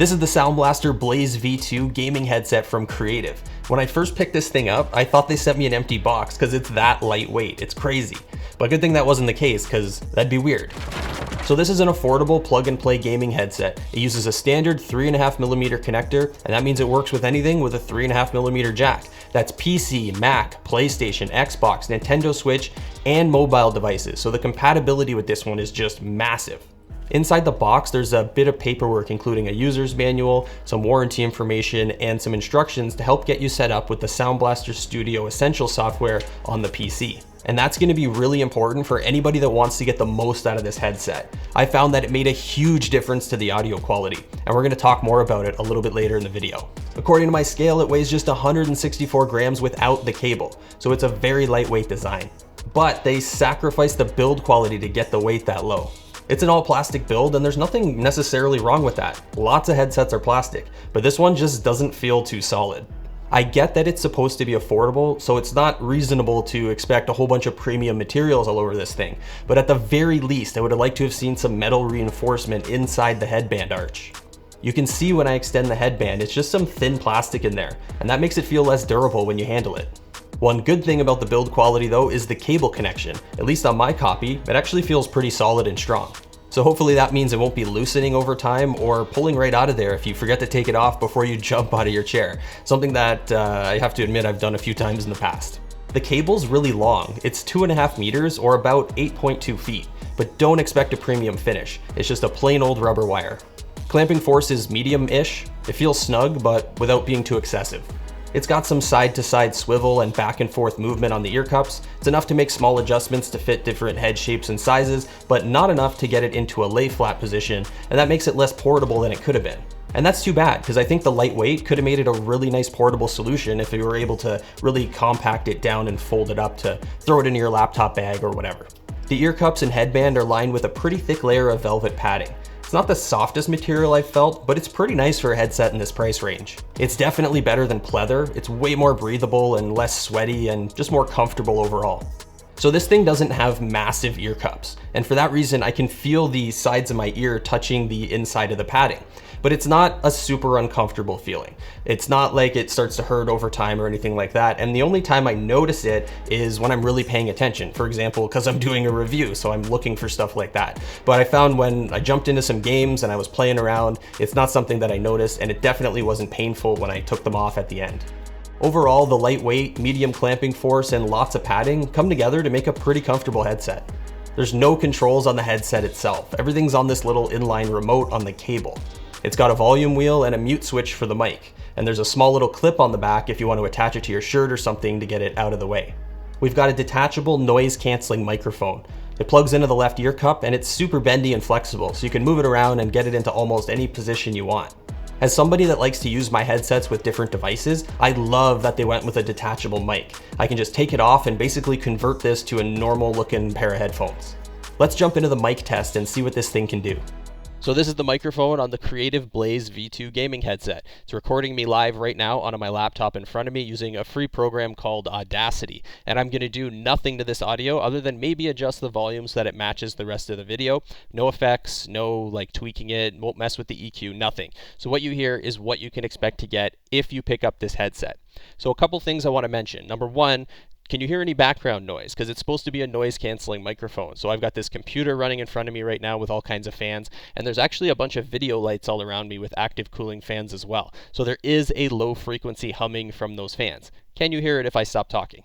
This is the Sound Blaster Blaze V2 gaming headset from Creative. When I first picked this thing up, I thought they sent me an empty box because it's that lightweight. It's crazy. But good thing that wasn't the case because that'd be weird. So this is an affordable plug-and-play gaming headset. It uses a standard 3.5mm connector, and that means it works with anything with a 3.5mm jack. That's PC, Mac, PlayStation, Xbox, Nintendo Switch, and mobile devices. So the compatibility with this one is just massive. Inside the box, there's a bit of paperwork including a user's manual, some warranty information, and some instructions to help get you set up with the Sound Blaster Studio Essential software on the PC. And that's going to be really important for anybody that wants to get the most out of this headset. I found that it made a huge difference to the audio quality, and we're going to talk more about it a little bit later in the video. According to my scale, it weighs just 164 grams without the cable, so it's a very lightweight design. But they sacrificed the build quality to get the weight that low. It's an all plastic build, and there's nothing necessarily wrong with that. Lots of headsets are plastic, but this one just doesn't feel too solid. I get that it's supposed to be affordable, so it's not reasonable to expect a whole bunch of premium materials all over this thing, but at the very least, I would have liked to have seen some metal reinforcement inside the headband arch. You can see when I extend the headband, it's just some thin plastic in there, and that makes it feel less durable when you handle it. One good thing about the build quality though is the cable connection. At least on my copy, it actually feels pretty solid and strong. So hopefully that means it won't be loosening over time or pulling right out of there if you forget to take it off before you jump out of your chair. Something that I have to admit I've done a few times in the past. The cable's really long. It's 2.5 meters or about 8.2 feet, but don't expect a premium finish. It's just a plain old rubber wire. Clamping force is medium-ish. It feels snug, but without being too excessive. It's got some side-to-side swivel and back and forth movement on the ear cups. It's enough to make small adjustments to fit different head shapes and sizes, but not enough to get it into a lay flat position, and that makes it less portable than it could have been. And that's too bad, because I think the lightweight could have made it a really nice portable solution if you were able to really compact it down and fold it up to throw it in your laptop bag or whatever. The ear cups and headband are lined with a pretty thick layer of velvet padding. It's not the softest material I've felt, but it's pretty nice for a headset in this price range. It's definitely better than pleather. It's way more breathable and less sweaty and just more comfortable overall. So this thing doesn't have massive ear cups, and for that reason I can feel the sides of my ear touching the inside of the padding. But it's not a super uncomfortable feeling. It's not like it starts to hurt over time or anything like that, and the only time I notice it is when I'm really paying attention. For example, because I'm doing a review, so I'm looking for stuff like that. But I found when I jumped into some games and I was playing around, it's not something that I noticed, and it definitely wasn't painful when I took them off at the end. Overall, the lightweight, medium clamping force, and lots of padding come together to make a pretty comfortable headset. There's no controls on the headset itself. Everything's on this little inline remote on the cable. It's got a volume wheel and a mute switch for the mic, and there's a small little clip on the back if you want to attach it to your shirt or something to get it out of the way. We've got a detachable noise-canceling microphone. It plugs into the left ear cup, and it's super bendy and flexible, so you can move it around and get it into almost any position you want. As somebody that likes to use my headsets with different devices, I love that they went with a detachable mic. I can just take it off and basically convert this to a normal looking pair of headphones. Let's jump into the mic test and see what this thing can do. So this is the microphone on the Creative Blaze V2 gaming headset. It's recording me live right now on my laptop in front of me using a free program called Audacity. And I'm going to do nothing to this audio other than maybe adjust the volume so that it matches the rest of the video. No effects, no like tweaking it, won't mess with the EQ, nothing. So what you hear is what you can expect to get if you pick up this headset. So a couple things I want to mention. Number one, can you hear any background noise? Because it's supposed to be a noise canceling microphone. So I've got this computer running in front of me right now with all kinds of fans, and there's actually a bunch of video lights all around me with active cooling fans as well. So there is a low frequency humming from those fans. Can you hear it if I stop talking?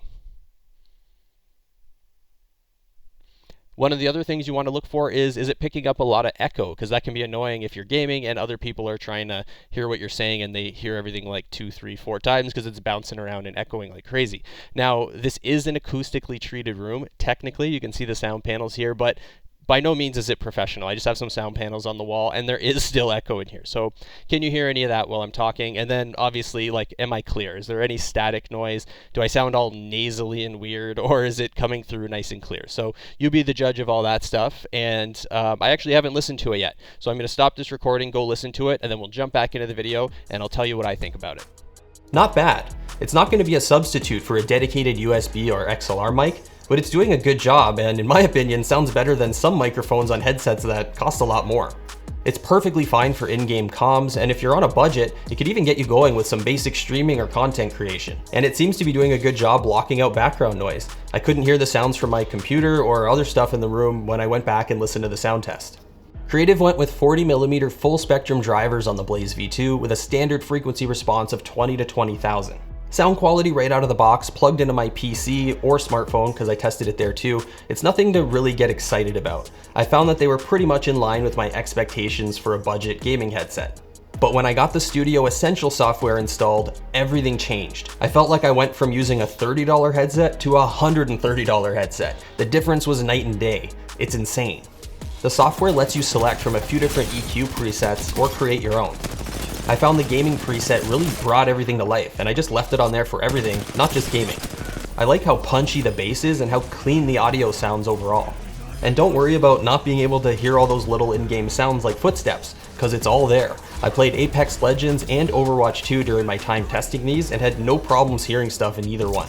One of the other things you want to look for is it picking up a lot of echo? Because that can be annoying if you're gaming and other people are trying to hear what you're saying and they hear everything like 2, 3, 4 times because it's bouncing around and echoing like crazy. Now, this is an acoustically treated room. Technically, you can see the sound panels here, but by no means is it professional. I just have some sound panels on the wall and there is still echo in here. So can you hear any of that while I'm talking? And then obviously, like, am I clear? Is there any static noise? Do I sound all nasally and weird, or is it coming through nice and clear? So you be the judge of all that stuff. And I actually haven't listened to it yet. So I'm going to stop this recording, go listen to it, and then we'll jump back into the video and I'll tell you what I think about it. Not bad. It's not going to be a substitute for a dedicated USB or XLR mic, but it's doing a good job and, in my opinion, sounds better than some microphones on headsets that cost a lot more. It's perfectly fine for in-game comms, and if you're on a budget, it could even get you going with some basic streaming or content creation. And it seems to be doing a good job blocking out background noise. I couldn't hear the sounds from my computer or other stuff in the room when I went back and listened to the sound test. Creative went with 40mm full spectrum drivers on the Blaze V2 with a standard frequency response of 20 to 20,000. Sound quality right out of the box, plugged into my PC or smartphone because I tested it there too. It's nothing to really get excited about. I found that they were pretty much in line with my expectations for a budget gaming headset. But when I got the Studio Essential software installed, everything changed. I felt like I went from using a $30 headset to a $130 headset. The difference was night and day. It's insane. The software lets you select from a few different EQ presets or create your own. I found the gaming preset really brought everything to life, and I just left it on there for everything, not just gaming. I like how punchy the bass is and how clean the audio sounds overall. And don't worry about not being able to hear all those little in-game sounds like footsteps, because it's all there. I played Apex Legends and Overwatch 2 during my time testing these and had no problems hearing stuff in either one.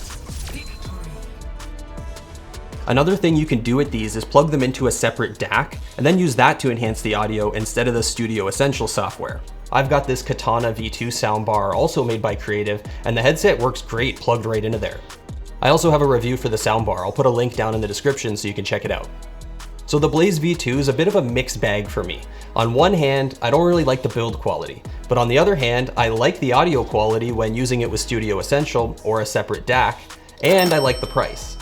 Another thing you can do with these is plug them into a separate DAC and then use that to enhance the audio instead of the Studio Essentials software. I've got this Katana V2 soundbar also made by Creative, and the headset works great plugged right into there. I also have a review for the soundbar. I'll put a link down in the description so you can check it out. So the Blaze V2 is a bit of a mixed bag for me. On one hand, I don't really like the build quality, but on the other hand, I like the audio quality when using it with Studio Essential or a separate DAC, and I like the price.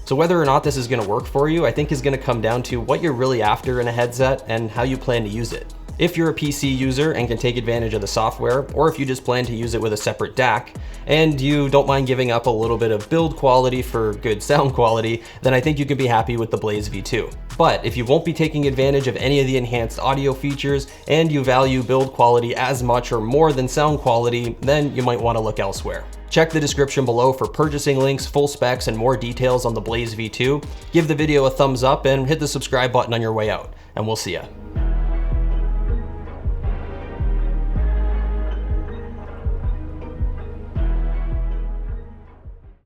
So whether or not this is going to work for you, I think is going to come down to what you're really after in a headset and how you plan to use it. If you're a PC user and can take advantage of the software, or if you just plan to use it with a separate DAC, and you don't mind giving up a little bit of build quality for good sound quality, then I think you can be happy with the Blaze V2. But if you won't be taking advantage of any of the enhanced audio features, and you value build quality as much or more than sound quality, then you might want to look elsewhere. Check the description below for purchasing links, full specs, and more details on the Blaze V2. Give the video a thumbs up and hit the subscribe button on your way out, and we'll see ya.